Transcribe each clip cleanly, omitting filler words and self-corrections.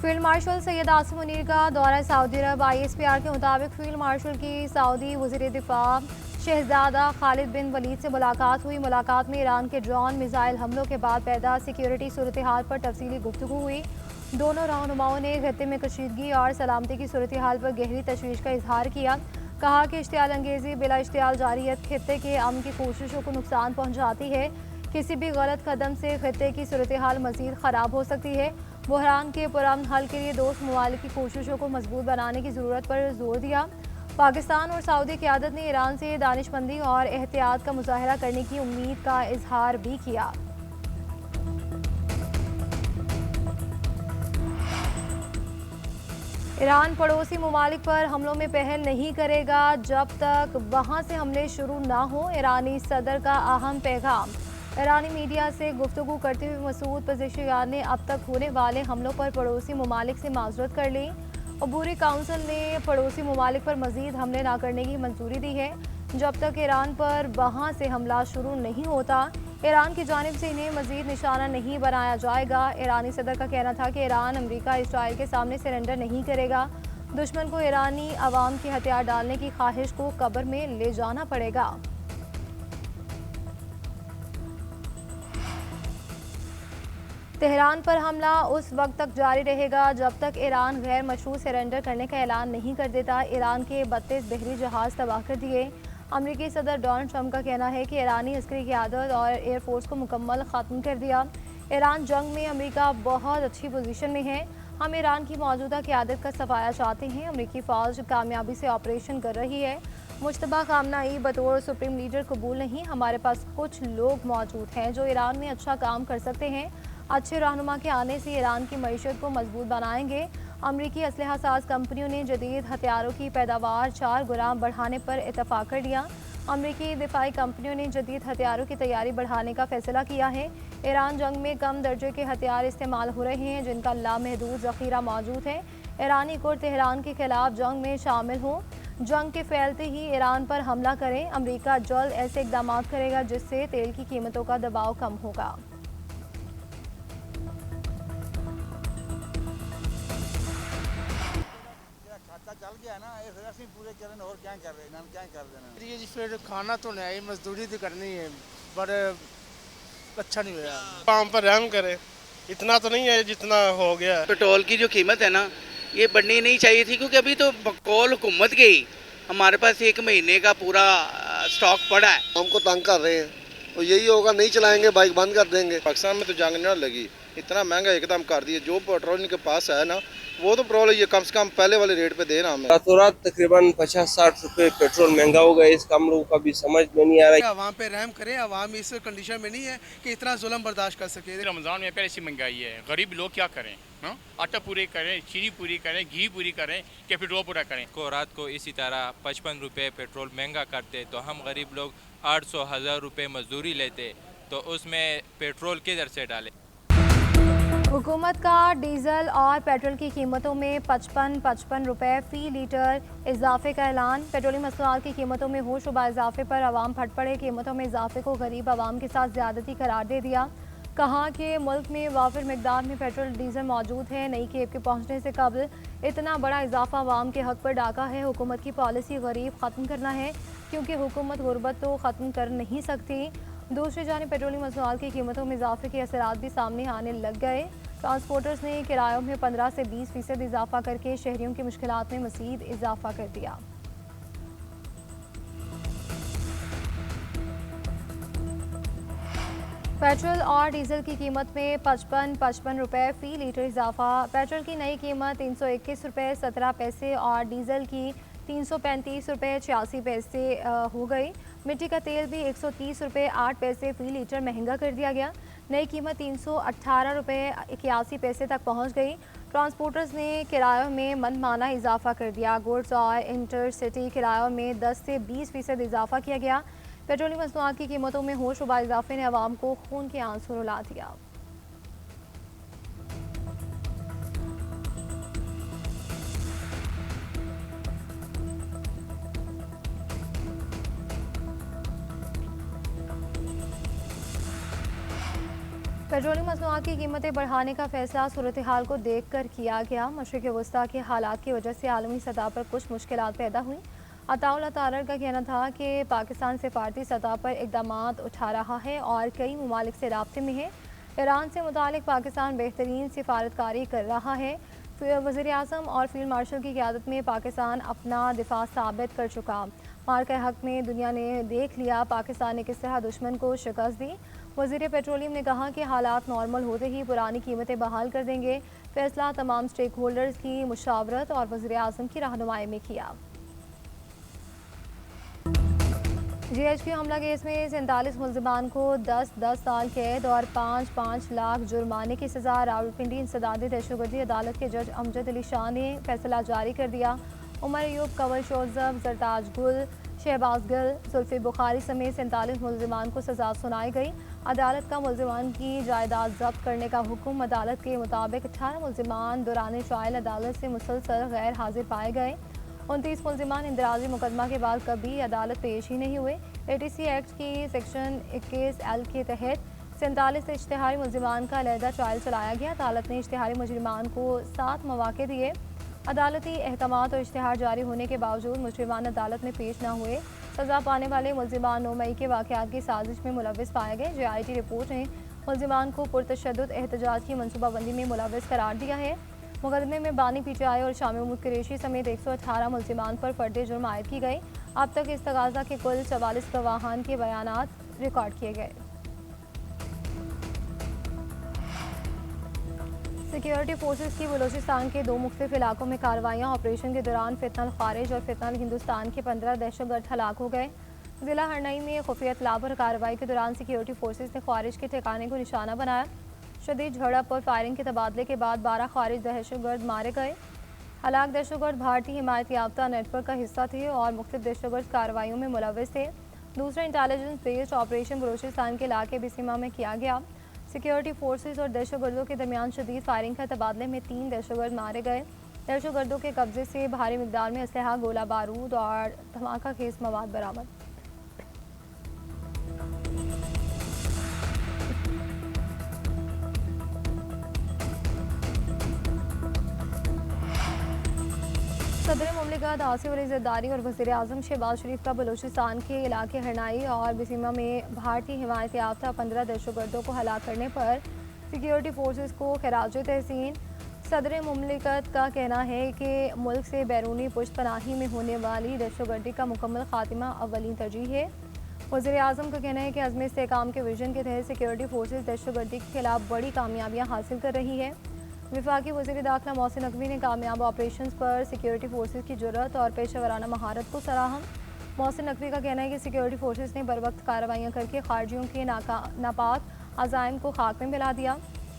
Field marshal Syed Asim Munir का दौरा Saudi अरब। ISPR के मुताबिक फील्ड मार्शल की सऊदी वज़ीर दिफा शहजादा खालिद बिन वलीद से मुलाकात हुई। मुलाकात में ईरान के ड्रोन मिसाइल हमलों के बाद पैदा सिक्योरिटी सूरत हाल पर तफसीली गुफ्तगू हुई। दोनों रहनुमाओं ने खत्ते में कशीदगी और सलामती की सूरत हाल पर गहरी तशवीश का इजहार किया। कहा कि इश्तियाल अंगेजी बिला इश्तियाल जारियत खत्ते के अमन की कोशिशों को नुकसान पहुँचाती है। किसी भी गलत कदम से खत्ते की सूरत हाल मज़ीद ख़राब हो सकती है। बहरान के पुरअमन हल के लिए दोस्त ममालिक की कोशिशों को मजबूत बनाने की ज़रूरत पर जोर दिया। पाकिस्तान और सऊदी क़यादत ने ईरान से दानिशमंदी और एहतियात का मुजाहरा करने की उम्मीद का इजहार भी किया। ईरान पड़ोसी ममालिक पर हमलों में पहल नहीं करेगा जब तक वहाँ से हमले शुरू ना हो। ईरानी सदर का अहम पैगाम। ईरानी मीडिया से गुफ्तगू करते हुए मसूद पज़ेशियान ने अब तक होने वाले हमलों पर पड़ोसी ममालिक से माजरत कर ली। अबूरी काउंसिल ने पड़ोसी ममालिक पर मजीद हमले न करने की मंजूरी दी है जब तक ईरान पर वहाँ से हमला शुरू नहीं होता। ईरान की जानिब से इन्हें मजीद निशाना नहीं बनाया जाएगा। ईरानी सदर का कहना था कि ईरान अमरीका इसराइल के सामने सरेंडर नहीं करेगा। दुश्मन को ईरानी अवाम के हथियार डालने की ख्वाहिश को कब्र में ले जाना पड़ेगा। तेहरान पर हमला उस वक्त तक जारी रहेगा जब तक ईरान गैर मशरूत सरेंडर करने का ऐलान नहीं कर देता। ईरान के 32 बहरी जहाज तबाह कर दिए। अमरीकी सदर डोनाल्ड ट्रंप का कहना है कि ईरानी अस्करी क़यादत और एयरफोर्स को मुकम्मल ख़त्म कर दिया। ईरान जंग में अमरीका बहुत अच्छी पोजीशन में है। हम ईरान की मौजूदा क़यादत का सफाया चाहते हैं। अमरीकी फ़ौज कामयाबी से ऑपरेशन कर रही है। मुश्तबा खामनाई बतौर सुप्रीम लीडर कबूल नहीं। हमारे पास कुछ लोग मौजूद हैं जो ईरान में अच्छा काम कर सकते हैं। अच्छे रहनुमा के आने से ईरान की मईशत को मजबूत बनाएंगे। अमरीकी असलहा साज कंपनियों ने जदीद हथियारों की पैदावार 4 गुना बढ़ाने पर इतफाक़ कर लिया। अमरीकी दिफाई कंपनियों ने जदीद हथियारों की तैयारी बढ़ाने का फैसला किया है। ईरान जंग में कम दर्जे के हथियार इस्तेमाल हो रहे हैं जिनका लामहदूद ज़ख़ीरा मौजूद है। ईरानी को तेहरान के खिलाफ जंग में शामिल हों। जंग के फैलते ही ईरान पर हमला करें। अमरीका जल्द ऐसे इक़दाम करेगा जिससे तेल की कीमतों का दबाव कम होगा। चल गया ना, इस वजह से पूरे चरण और क्या कर रहे हैं, क्या कर देना। ये जी फिर खाना तो नहीं है, मजदूरी तो करनी है, पर अच्छा नहीं हुआ। काम पर रहम करे, इतना तो नहीं है जितना हो गया। पेट्रोल की जो कीमत है ना, ये बढ़नी नहीं चाहिए थी क्योंकि अभी तो बकौल हुकूमत गई हमारे पास 1 महीने का पूरा स्टॉक पड़ा है। हमको तंग कर रहे हैं तो यही होगा, नहीं चलाएंगे, बाइक बंद कर देंगे। पाकिस्तान में तो जंग न लगी, इतना महंगा एकदम कर दिए। जो पेट्रोल इनके पास है ना, वो तो पेट्रोल ये कम से कम पहले वाले रेट पे देना हमें। रातों रात तकरीबन 50-60 रुपए पेट्रोल महंगा हो गया। इसका हम लोगों का भी समझ में नहीं आ रहा है। अवाम पे रहम करें, अवाम इस कंडीशन में नहीं है कि इतना जुल्म बर्दाश्त कर सके। रमज़ान में पहले से महंगाई है, गरीब लोग क्या करें? आटा पूरे करें, चीनी पूरी करें, घी पूरी करें, कि पेट्रोल पूरा करें। को रात को इसी तरह 55 रुपये पेट्रोल महंगा करते तो हम गरीब लोग 800-1000 रुपये मजदूरी लेते, तो उसमें पेट्रोल किधर से डालें? हुकूमत का डीजल और पेट्रोल की कीमतों में 55 रुपये फ़ी लीटर इजाफे का ऐलान। पेट्रोलियम मसनूआत की कीमतों में होशरुबा इजाफे पर अवाम फट पड़े। कीमतों में इजाफे को गरीब आवाम के साथ ज़्यादती करार दे दिया। कहा कि मुल्क में वाफिर मिकदार में पेट्रोल डीजल मौजूद है। नई खेप के पहुँचने से कबल इतना बड़ा इजाफा अवाम के हक पर डाका है। हुकूमत की पॉलिसी गरीब ख़त्म करना है क्योंकि हुकूमत गुरबत तो ख़त्म कर नहीं सकती। दूसरी जानिब पेट्रोलियम मसनूआत की कीमतों में इजाफे के असरात भी सामने आने लग गए। ट्रांसपोर्टर्स ने किरायों में 15 से 20% इजाफा करके शहरियों की मुश्किलात में मज़ीद इजाफा कर दिया। पेट्रोल और डीजल की कीमत में 55 रुपये फ़ी लीटर इजाफा। पेट्रोल की नई कीमत 321 रुपये 17 पैसे और डीजल की 335 रुपये 86 पैसे हो गई। मिट्टी का तेल भी 130 रुपये 8 पैसे फ़ी लीटर महंगा कर दिया गया। नई कीमत 318 रुपये 81 पैसे तक पहुंच गई। ट्रांसपोर्टर्स ने किरायों में मनमाना इजाफा कर दिया। गुड्स और इंटरसिटी किरायों में 10 से 20% इजाफा किया गया। पेट्रोलियम मसनूआत की कीमतों में होशरुबा इजाफे ने अवाम को खून के आंसू रुला दिया। पेट्रोलियम मसनूआत की कीमतें बढ़ाने का फैसला सूरत हाल को देख कर किया गया। मशरिक़ वस्ता के हालात की वजह से आलमी सतह पर कुछ मुश्किलात पैदा हुई। अताउल्लाह तारर का कहना था कि पाकिस्तान सिफारती सतह पर इक़दाम उठा रहा है और कई ममालिक से राब्ते में है। ईरान से मुतालिक पाकिस्तान बेहतरीन सिफारतकारी कर रहा है। वज़ीर आज़म और फील्ड मार्शल की क़यादत में पाकिस्तान अपना दिफा साबित कर चुका। मार्का हक में दुनिया ने देख लिया पाकिस्तान ने किस तरह दुश्मन को शिकस्त दी। वज़ीर पेट्रोलियम ने कहा कि हालात नॉर्मल होते ही पुरानी कीमतें बहाल कर देंगे। फैसला तमाम स्टेक होल्डर्स की मुशावरत और वज़ीर आज़म की रहनुमाई में किया। GHQ हमला केस में 47 मुल्ज़िमान को 10-10 साल कैद और 5-5 लाख जुर्माने की सज़ा। रावलपिंडी इंसदादी दहशतगर्दी अदालत के जज अमजद अली शाह ने फैसला जारी कर दिया। उमर अयूब, कंवल शोज़ब, जरताज गुल, शहबाज गिल, जुल्फ़ी बुखारी समेत 47 मुल्ज़िमान को सज़ा सुनाई गई। अदालत का मुल्ज़िमान की जायदाद जब्त करने का हुक्म। अदालत के मुताबिक 18 मुल्ज़िमान दौरान ट्रायल अदालत से मुसलसल गैर हाजिर पाए गए। 29 मुल्ज़िमान इंदराजी मुकदमा के बाद कभी अदालत पेश ही नहीं हुए। ATC एक्ट की सेक्शन 21L के तहत 47 इश्तिहारी मुल्ज़िमान का अलहदा ट्रायल चलाया गया। अदालत ने इश्तिहारी मुजरिमान को 7 मौके दिए। अदालती अहकामात और इश्तिहार जारी होने के बावजूद मुजरिमान अदालत में पेश न हुए। सज़ा पाने वाले मुल्ज़िमान 9 मई के वाक़यात की साजिश में मुलव्विस पाए गए। JIT रिपोर्ट ने मुल्ज़िमान को पुरतशद्दुद एहतजाज की मनसूबाबंदी में मुलव्विस करार दिया है। मुकदमे में बानी PTI और शामी महमूद कुरैशी समेत 118 मुल्ज़िमान पर फर्द जुर्म आयद की गई। अब तक इस तगाज़ा के कुल 44 गवाहान के बयानात रिकॉर्ड किए गए। सिक्योरिटी फोर्सेस की बलूचिस्तान के 2 मुख्तलिफ इलाकों में कार्रवाइयाँ। ऑपरेशन के दौरान फितनल खारिज और फितनल हिंदुस्तान के 15 दहशतगर्द हलाक हो गए। ज़िला हरनई में खुफिया इत्तला पर कार्रवाई के दौरान सिक्योरिटी फोर्सेस ने खारिज के ठिकाने को निशाना बनाया। शदीद झड़प और फायरिंग के तबादले के बाद 12 खारिज दहशतगर्द मारे गए। हलाक दहशतगर्द भारतीय हिमायत याफ्ता नेटवर्क का हिस्सा थे और मुख्तलिफ दहशतगर्द कार्रवाइयों में मुलव्विस थे। दूसरा इंटेलिजेंस बेस्ड ऑपरेशन बलूचिस्तान के इलाके बिसीमा में किया गया। सिक्योरिटी फोर्सेस और दहशतगर्दों के दरमियान शदीद फायरिंग के तबादले में 3 दहशतगर्द मारे गए। दहशतगर्दों के कब्जे से भारी मिकदार में असलहा, गोला बारूद और धमाका खेज मवाद बरामद। सदर मुमलिकत आसिफ अली ज़रदारी और वज़ीर आज़म शहबाज शरीफ का बलूचिस्तान के इलाके हरनाई और बिसीमा में भारतीय हिमायत याफ्ता 15 दहशतगर्दों को हलाक करने पर सिक्योरिटी फोर्सेस को खराज तहसीन। सदर मुमलिकत का कहना है कि मुल्क से बैरूनी पुश्तपनाही में होने वाली दहशतगर्दी का मुकम्मल खात्मा अव्वलीन तरजीह है। वज़ीर आज़म का कहना है कि अज़्म इस्तेहकाम के विजन के तहत सिक्योरिटी फोर्सेस दहशतगर्दी के खिलाफ बड़ी कामयाबियाँ हासिल कर रही है। वफाकी वज़ीर दाखिला मोहसिन नकवी ने कामयाब ऑपरेशंस पर सिक्योरिटी फोर्सेस की जुर्रत और पेशेवराना महारत को सराहा। मोहसिन नकवी का कहना है कि सिक्योरिटी फोर्सेस ने बर वक्त कार्रवाइयाँ करके खारजियों के नापाक अज़ाइम को खाक में मिला दिया।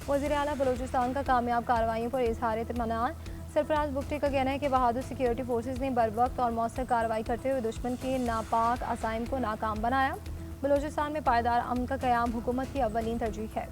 वज़ीर आला बलूचिस्तान का कामयाब कार्रवाइयों पर इजहार इत्मीनान। सरफराज बुगटी का कहना है कि बहादुर सिक्योरिटी फोर्सेस ने बर वक्त और मौसर कार्रवाई करते हुए दुश्मन के नापाक अज़ाइम को नाकाम बनाया। बलूचिस्तान में पायदार अमन का क़याम हुकूमत की अव्वलीन तरजीह है।